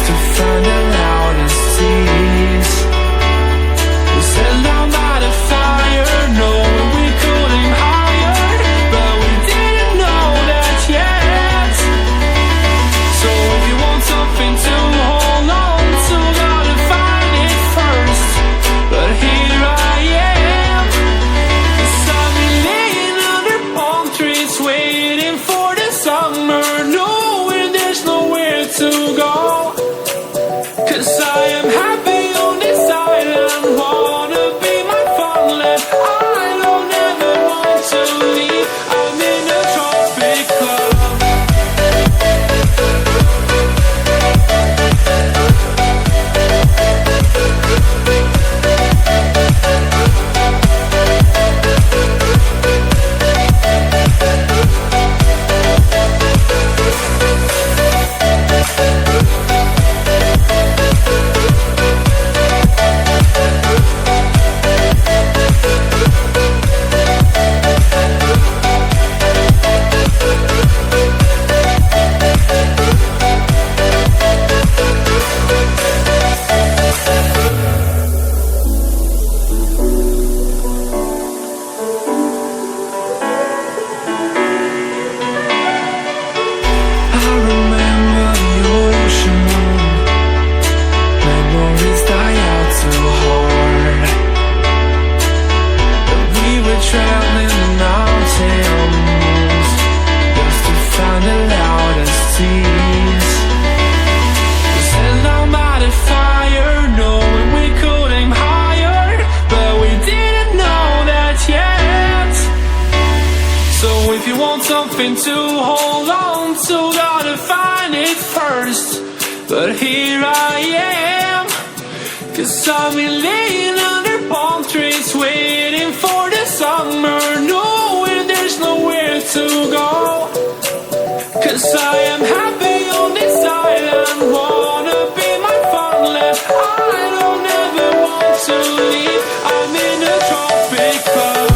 to find the loudest seas. We said down by the fire, knowing we could aim higher, but we didn't know that yet. So if you want something to hold on to, gotta find it first. But here I am, 'cause I've been laying under palm trees, waiting for the summer, knowing there's nowhere to go. 'Cause I am happy on this island, wanna be my farmland. I don't ever want to leave, I'm in a tropic club. I remember the ocean moon, memories die out too hard. But we were traveling the mountains just to find the loudest seas. We sat down by the fire, knowing we could aim higher, but we didn't know that yet. So if you want something to hold on to, gotta find it first. But here I am, 'cause I've been laying under palm trees, waiting for the summer, knowing there's nowhere to go. 'Cause I am happy on this island, wanna be my farmland. I don't ever want to leave, I'm in a tropic club.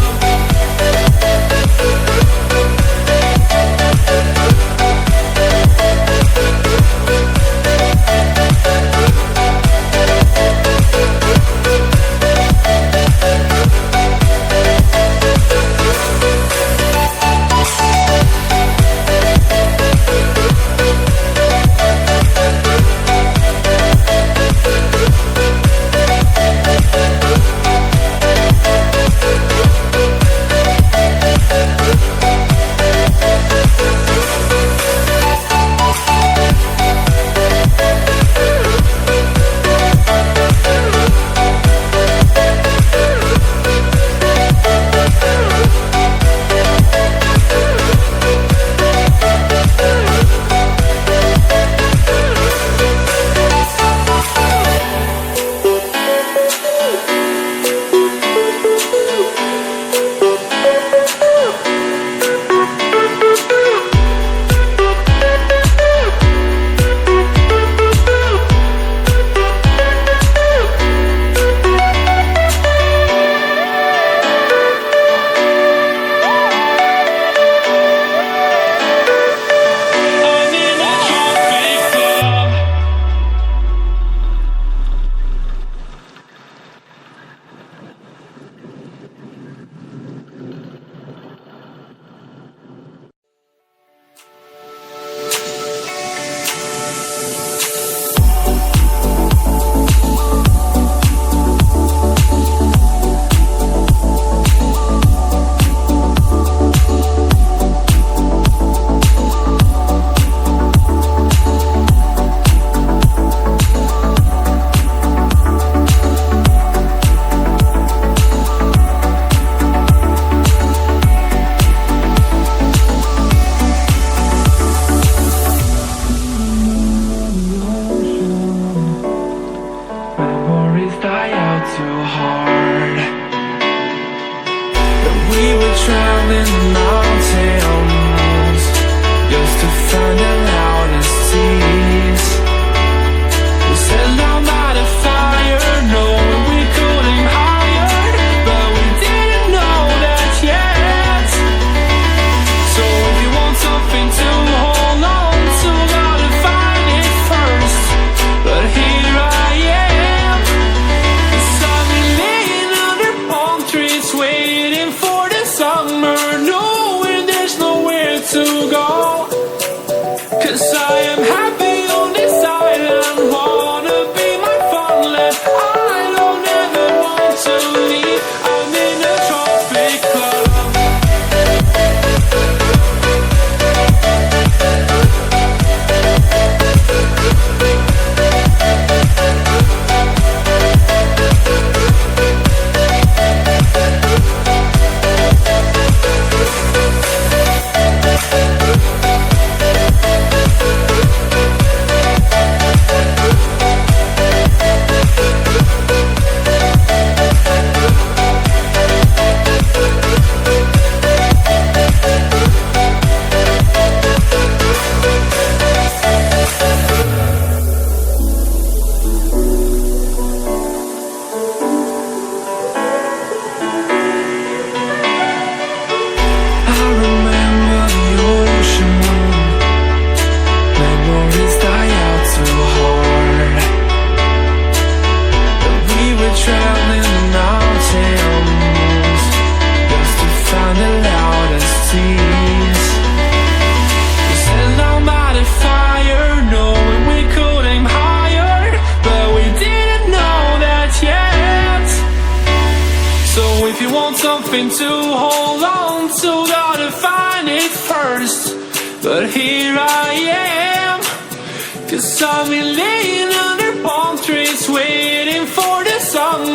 hoping to hold on to, gotta find it first. But here I am, 'cause I've been laying under palm trees waiting for the summer.